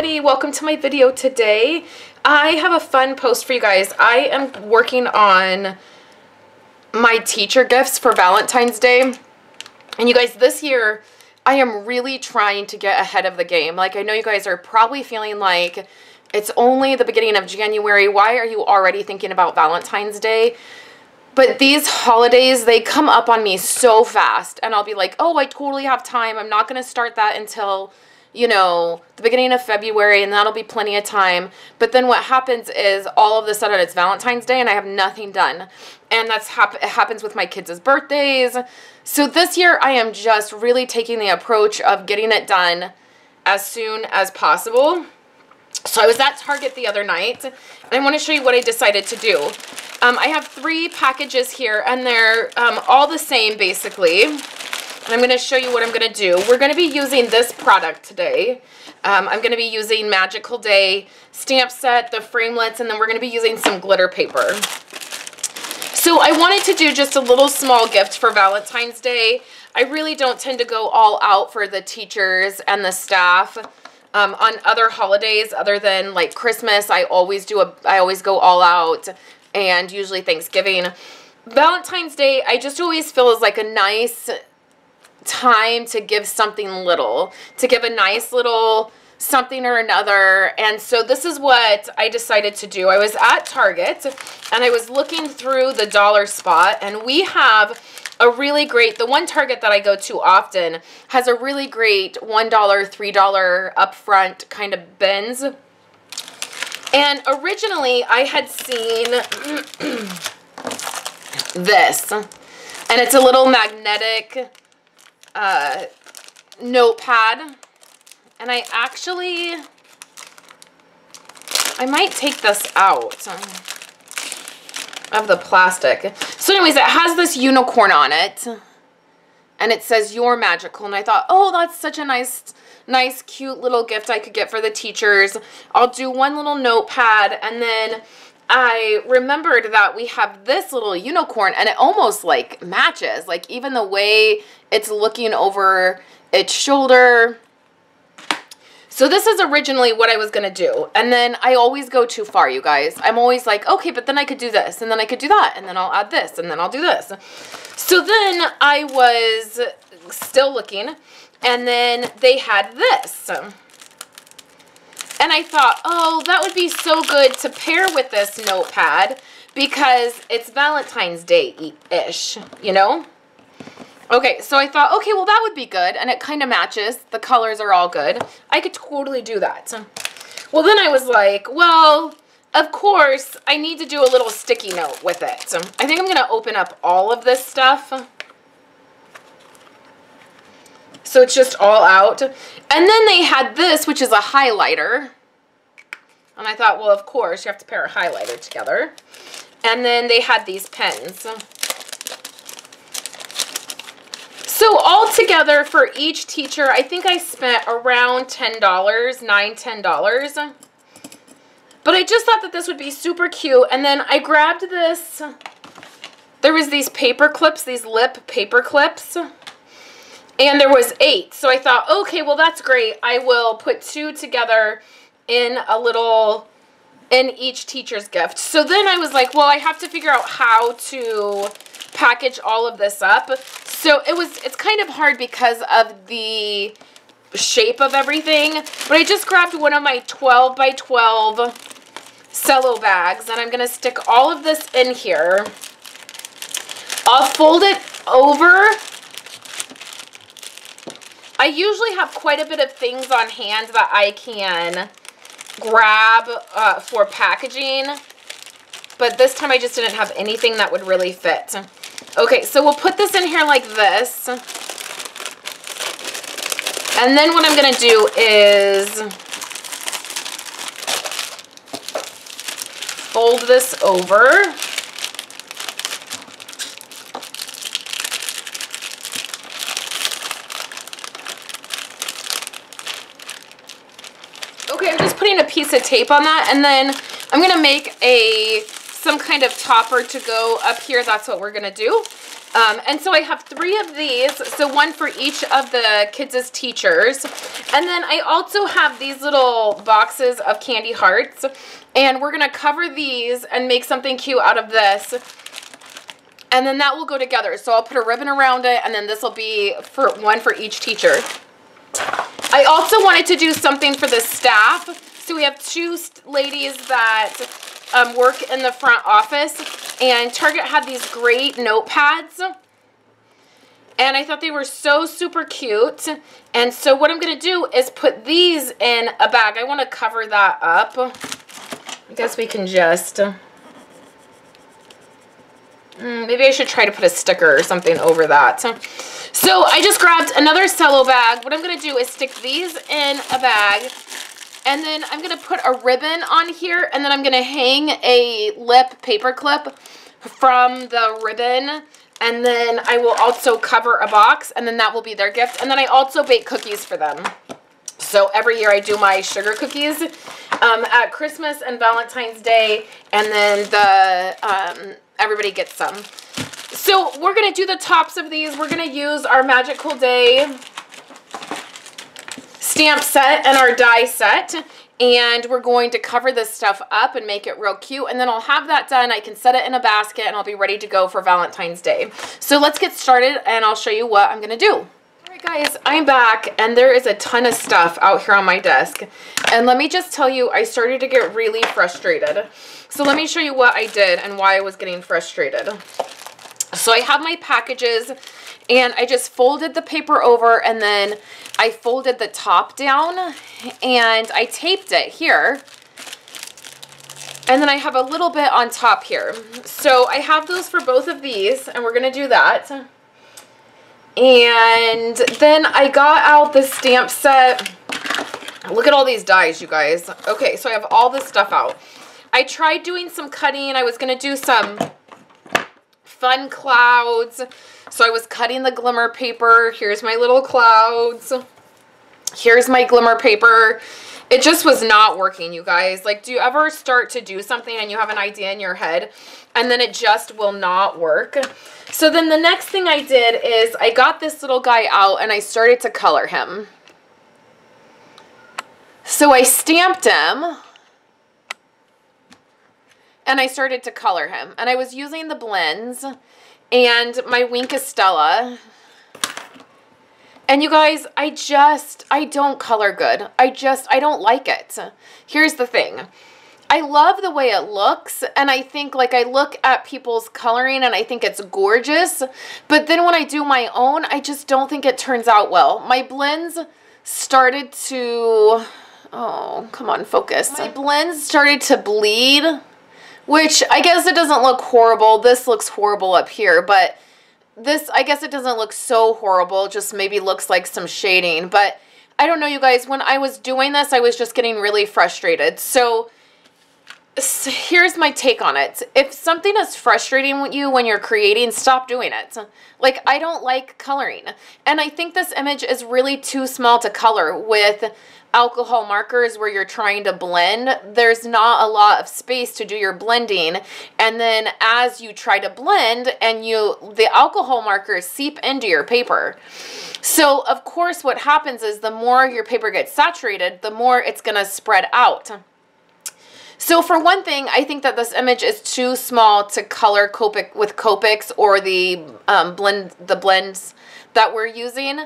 everybody, welcome to my video today. I have a fun post for you guys. I am working on my teacher gifts for Valentine's Day. And you guys, this year, I am really trying to get ahead of the game. Like, I know you guys are probably feeling like it's only the beginning of January. Why are you already thinking about Valentine's Day? But these holidays, they come up on me so fast. And I'll be like, oh, I totally have time. I'm not going to start that until, you know, the beginning of February, and that'll be plenty of time. But then what happens is all of a sudden it's Valentine's Day and I have nothing done. And it happens with my kids' birthdays. So this year I am just really taking the approach of getting it done as soon as possible. So I was at Target the other night, and I want to show you what I decided to do. I have 3 packages here, and they're all the same basically. And I'm going to show you what I'm going to do. We're going to be using this product today. I'm going to be using Magical Day stamp set, the framelits, and then we're going to be using some glitter paper. So I wanted to do just a little small gift for Valentine's Day. I really don't tend to go all out for the teachers and the staff on other holidays other than like Christmas. I always go all out, and usually Thanksgiving. Valentine's Day, I just always feel is like a nice time to give something little, to give a nice little something or another. And so this is what I decided to do. I was at Target and I was looking through the dollar spot, and we have a really great, the one Target that I go to often has a really great $1, $3 upfront kind of bins. And originally I had seen this, and it's a little magnetic notepad, and I might take this out of the plastic. So anyways, it has this unicorn on it, and it says "You're magical," and I thought, oh, that's such a nice cute little gift I could get for the teachers. I'll do one little notepad, and then I remembered that we have this little unicorn, and it almost like matches, like even the way it's looking over its shoulder. So this is originally what I was going to do. And then I always go too far, you guys. I'm always like, okay, but then I could do this, and then I could do that, and then I'll add this, and then I'll do this. So then I was still looking, and then they had this. And I thought, oh, that would be so good to pair with this notepad because it's Valentine's Day-ish, you know? Okay, so I thought, okay, well, that would be good, and it kind of matches. The colors are all good. I could totally do that. Well, then I was like, well, of course, I need to do a little sticky note with it. I think I'm going to open up all of this stuff, so it's just all out. And then they had this, which is a highlighter. And I thought, well, of course, you have to pair a highlighter together. And then they had these pens. So all together for each teacher, I think I spent around $10, $9–10. But I just thought that this would be super cute. And then I grabbed this. There was these paper clips, these lip paper clips. And there was 8. So I thought, okay, well, that's great. I will put 2 together in each teacher's gift. So then I was like, well, I have to figure out how to package all of this up. So it's kind of hard because of the shape of everything. But I just grabbed one of my 12 by 12 cello bags, and I'm going to stick all of this in here. I'll fold it over. I usually have quite a bit of things on hand that I can grab for packaging, but this time I just didn't have anything that would really fit. Okay, so we'll put this in here like this, and then what I'm going to do is fold this over. Okay, I'm just putting a piece of tape on that, and then I'm going to make some kind of topper to go up here. That's what we're going to do. And so I have 3 of these, so one for each of the kids' teachers. And then I also have these little boxes of candy hearts, and we're going to cover these and make something cute out of this. And then that will go together. So I'll put a ribbon around it, and then this will be one for each teacher. I also wanted to do something for the staff. So we have 2 ladies that work in the front office, and Target had these great notepads, and I thought they were so super cute. And so what I'm going to do is put these in a bag. I want to cover that up. I guess we can just... maybe I should try to put a sticker or something over that. So I just grabbed another cello bag. What I'm going to do is stick these in a bag, and then I'm going to put a ribbon on here, and then I'm going to hang a lip paper clip from the ribbon, and then I will also cover a box, and then that will be their gift. And then I also bake cookies for them. So every year I do my sugar cookies at Christmas and Valentine's Day, and then everybody gets some. So we're going to do the tops of these. We're going to use our Magical Day stamp set and our die set, and we're going to cover this stuff up and make it real cute, and then I'll have that done. I can set it in a basket, and I'll be ready to go for Valentine's Day. So let's get started, and I'll show you what I'm going to do. Alright guys, I'm back, and there is a ton of stuff out here on my desk, and let me just tell you, I started to get really frustrated. So let me show you what I did and why I was getting frustrated. So I have my packages, and I just folded the paper over, and then I folded the top down, and I taped it here, and then I have a little bit on top here. So I have those for both of these, and we're going to do that. And then I got out the stamp set. Look at all these dies, you guys. Okay, so I have all this stuff out. I tried doing some cutting. I was going to do some fun clouds. So I was cutting the glimmer paper. Here's my little clouds. Here's my glimmer paper. It just was not working, you guys. Like, do you ever start to do something and you have an idea in your head and then it just will not work? So then the next thing I did is I got this little guy out and I started to color him. So I stamped him and I started to color him. And I was using the blends and my Wink Estella. And you guys, I don't color good. I don't like it. Here's the thing. I love the way it looks, and I think, like, I look at people's coloring and I think it's gorgeous, but then when I do my own, I just don't think it turns out well. My blends started to, oh, come on, focus. My blends started to bleed, which I guess it doesn't look horrible. This looks horrible up here, but this, I guess it doesn't look so horrible, just maybe looks like some shading. But I don't know, you guys, when I was doing this, I was just getting really frustrated. So here's my take on it. If something is frustrating with you when you're creating, stop doing it. Like, I don't like coloring. And I think this image is really too small to color with alcohol markers where you're trying to blend. There's not a lot of space to do your blending, and then as you try to blend and the alcohol markers seep into your paper. So of course what happens is the more your paper gets saturated, the more it's going to spread out. So for one thing, I think that this image is too small to color with Copics or the blends that we're using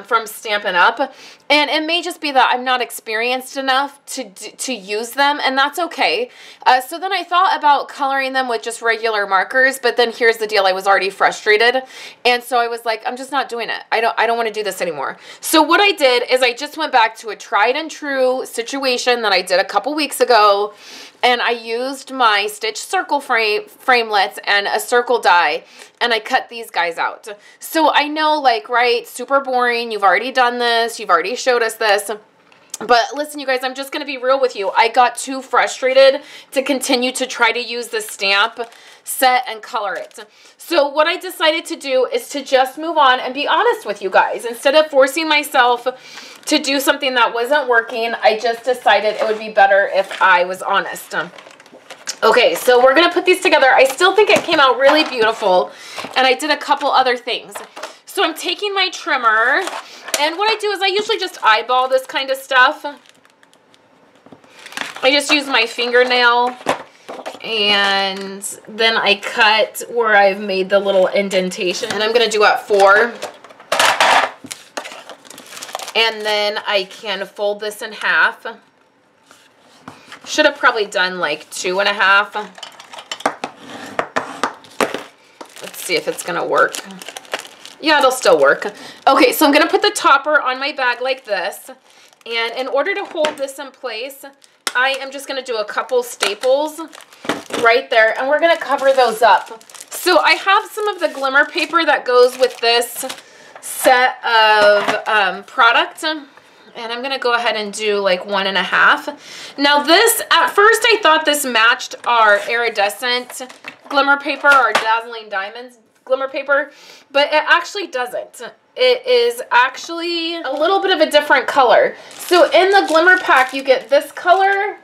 from Stampin' Up. And it may just be that I'm not experienced enough to use them, and that's okay. So then I thought about coloring them with just regular markers, but then here's the deal, I was already frustrated, and so I was like, I'm just not doing it. I don't want to do this anymore. So what I did is I just went back to a tried and true situation that I did a couple weeks ago, and I used my stitch circle framelits and a circle die, and I cut these guys out. So I know, like, right, super boring, you've already done this, you've already showed us this, but listen, you guys, I'm just going to be real with you. I got too frustrated to continue to try to use the stamp set and color it. So what I decided to do is to just move on and be honest with you guys. Instead of forcing myself to do something that wasn't working, I just decided it would be better if I was honest. Okay, so we're gonna put these together. I still think it came out really beautiful, and I did a couple other things. So I'm taking my trimmer, and what I do is I usually just eyeball this kind of stuff. I just use my fingernail, and then I cut where I've made the little indentation. And I'm gonna do at 4. And then I can fold this in half. Should have probably done like 2.5. Let's see if it's gonna work. Yeah, it'll still work. Okay, so I'm gonna put the topper on my bag like this. And in order to hold this in place, I am just gonna do a couple staples right there, and we're gonna cover those up. So I have some of the glimmer paper that goes with this set of product. And I'm going to go ahead and do like 1.5. Now this, at first I thought this matched our iridescent glimmer paper, our dazzling diamonds glimmer paper, but it actually doesn't. It is actually a little bit of a different color. So in the glimmer pack, you get this color,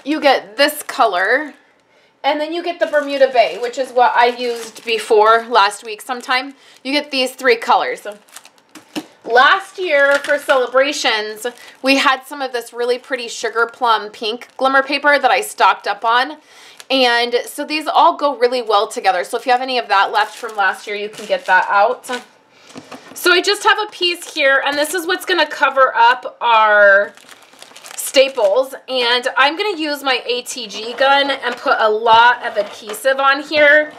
you get this color, and then you get the Bermuda Bay, which is what I used before last week sometime. You get these 3 colors. Last year for celebrations, we had some of this really pretty sugar plum pink glimmer paper that I stocked up on. And so these all go really well together. So if you have any of that left from last year, you can get that out. So I just have a piece here, and this is what's going to cover up our staples. And I'm going to use my ATG gun and put a lot of adhesive on here,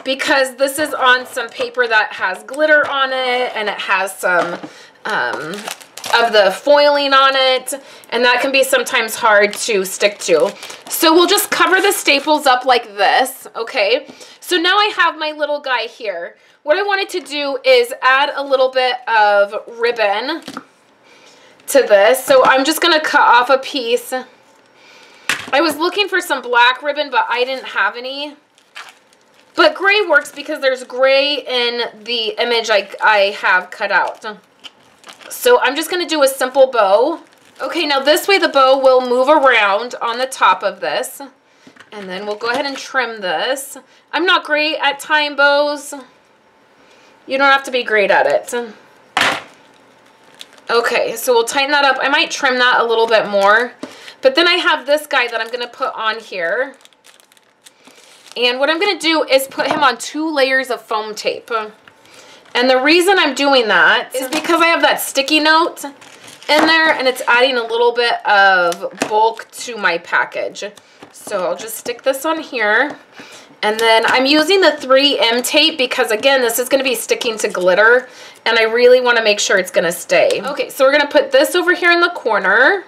because this is on some paper that has glitter on it, and it has some of the foiling on it, and that can be sometimes hard to stick to. So we'll just cover the staples up like this, okay? So now I have my little guy here. What I wanted to do is add a little bit of ribbon to this. So I'm just gonna cut off a piece. I was looking for some black ribbon, but I didn't have any. But gray works because there's gray in the image I have cut out. So I'm just going to do a simple bow. Okay, now this way the bow will move around on the top of this. And then we'll go ahead and trim this. I'm not great at tying bows. You don't have to be great at it. Okay, so we'll tighten that up. I might trim that a little bit more. But then I have this guy that I'm going to put on here. And what I'm going to do is put him on 2 layers of foam tape. And the reason I'm doing that is because I have that sticky note in there, and it's adding a little bit of bulk to my package. So I'll just stick this on here. And then I'm using the 3M tape because, again, this is going to be sticking to glitter, and I really want to make sure it's going to stay. Okay, so we're going to put this over here in the corner,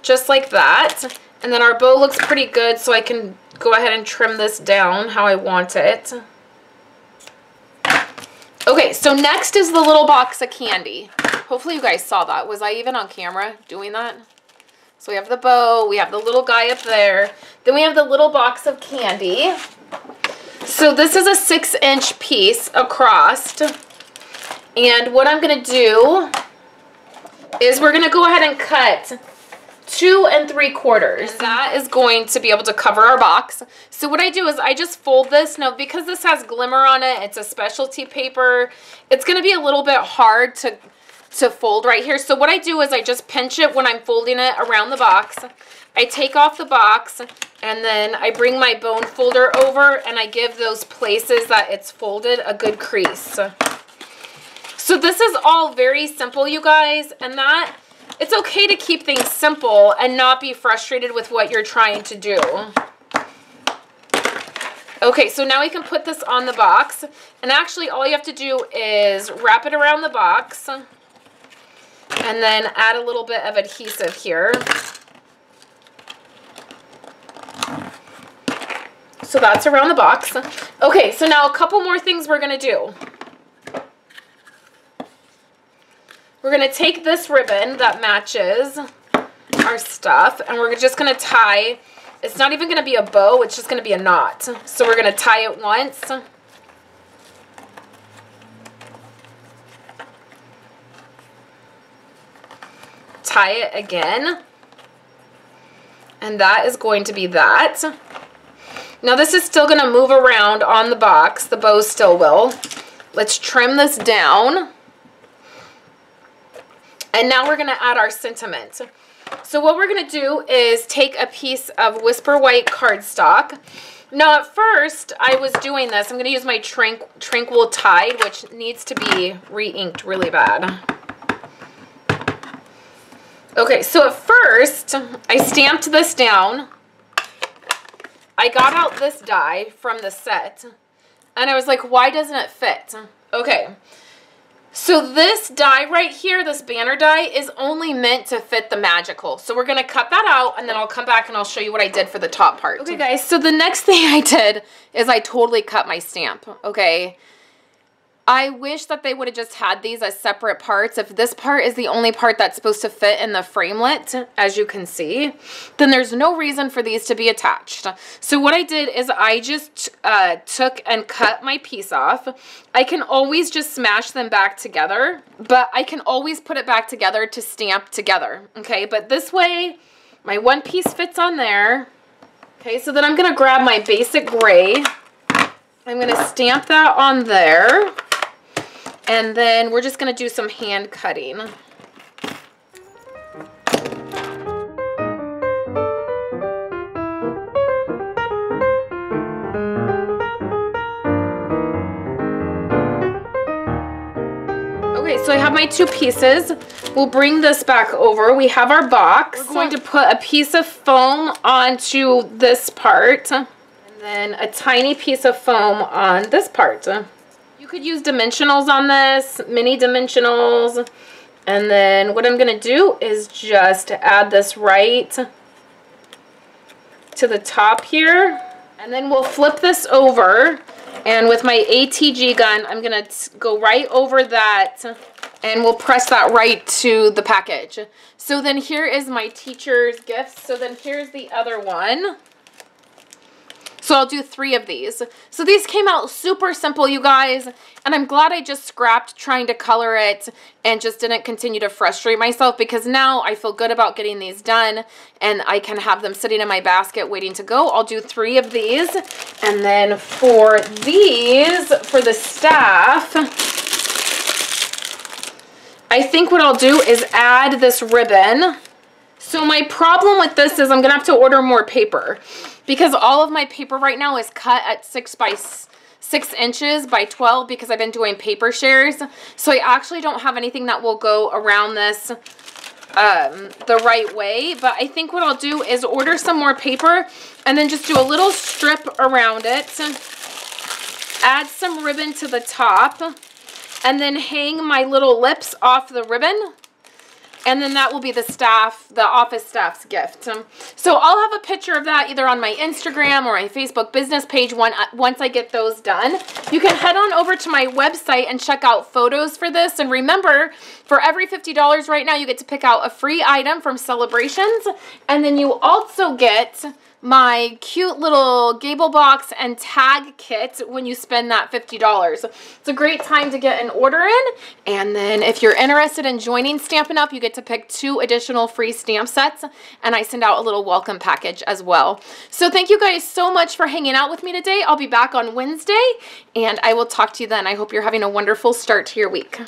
just like that. And then our bow looks pretty good, so I can go ahead and trim this down how I want it. Okay, so next is the little box of candy. Hopefully you guys saw that. Was I even on camera doing that? So we have the bow, we have the little guy up there, then we have the little box of candy. So this is a 6-inch piece across. And what I'm going to do is we're going to go ahead and cut 2 3/4. That is going to be able to cover our box. So what I do is I just fold this. Now, because this has glimmer on it, it's a specialty paper, it's going to be a little bit hard to fold right here. So what I do is I just pinch it when I'm folding it around the box. I take off the box, and then I bring my bone folder over, and I give those places that it's folded a good crease. So this is all very simple, you guys, and that it's okay to keep things simple and not be frustrated with what you're trying to do. Okay, so now we can put this on the box. And actually, all you have to do is wrap it around the box. And then add a little bit of adhesive here. So that's around the box. Okay, so now a couple more things we're going to do. We're going to take this ribbon that matches our stuff, and we're just going to tie. It's not even going to be a bow, it's just going to be a knot. So we're going to tie it once. Tie it again. And that is going to be that. Now this is still going to move around on the box. The bow still will. Let's trim this down. And now we're going to add our sentiment. So what we're going to do is take a piece of Whisper White cardstock. Now at first I was doing this. I'm going to use my Tranquil Tide, which needs to be re-inked really bad. Okay, so at first I stamped this down. I got out this die from the set. And I was like, why doesn't it fit? Okay. So this die right here, this banner die, is only meant to fit the magical. So we're going to cut that out, and then I'll come back and I'll show you what I did for the top part. Okay, guys, so the next thing I did is I totally cut my stamp, okay? I wish that they would have just had these as separate parts. If this part is the only part that's supposed to fit in the framelit, as you can see, then there's no reason for these to be attached. So what I did is I just took and cut my piece off. I can always just smash them back together, but I can always put it back together to stamp together, okay? But this way, my one piece fits on there. Okay, so then I'm gonna grab my basic gray. I'm gonna stamp that on there. And then we're just going to do some hand cutting. Okay, so I have my two pieces. We'll bring this back over. We have our box. We're going to put a piece of foam onto this part. And then a tiny piece of foam on this part. You could use dimensionals on this, mini dimensionals, and then what I'm going to do is just add this right to the top here, and then we'll flip this over, and with my ATG gun, I'm going to go right over that, and we'll press that right to the package. So then here is my teacher's gift, so then here's the other one. So I'll do 3 of these. So these came out super simple, you guys, and I'm glad I just scrapped trying to color it and just didn't continue to frustrate myself, because now I feel good about getting these done and I can have them sitting in my basket waiting to go. I'll do 3 of these, and then for these, for the staff, I think what I'll do is add this ribbon. So my problem with this is I'm gonna have to order more paper, because all of my paper right now is cut at 6 inches by 12 because I've been doing paper shares. So I actually don't have anything that will go around this the right way. But I think what I'll do is order some more paper and then just do a little strip around it. Add some ribbon to the top. And then hang my little lips off the ribbon. And then that will be the staff, the office staff's gift. So I'll have a picture of that either on my Instagram or my Facebook business page once I get those done. You can head on over to my website and check out photos for this. And remember, for every $50 right now, you get to pick out a free item from Celebrations. And then you also get my cute little gable box and tag kit when you spend that $50. It's a great time to get an order in, and then if you're interested in joining Stampin' Up, you get to pick 2 additional free stamp sets, and I send out a little welcome package as well. So thank you guys so much for hanging out with me today. I'll be back on Wednesday, and I will talk to you then. I hope you're having a wonderful start to your week.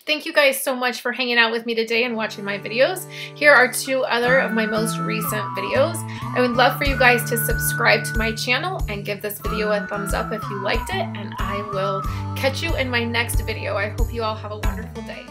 Thank you guys so much for hanging out with me today and watching my videos. Here are 2 other of my most recent videos. I would love for you guys to subscribe to my channel and give this video a thumbs up if you liked it, and I will catch you in my next video. I hope you all have a wonderful day.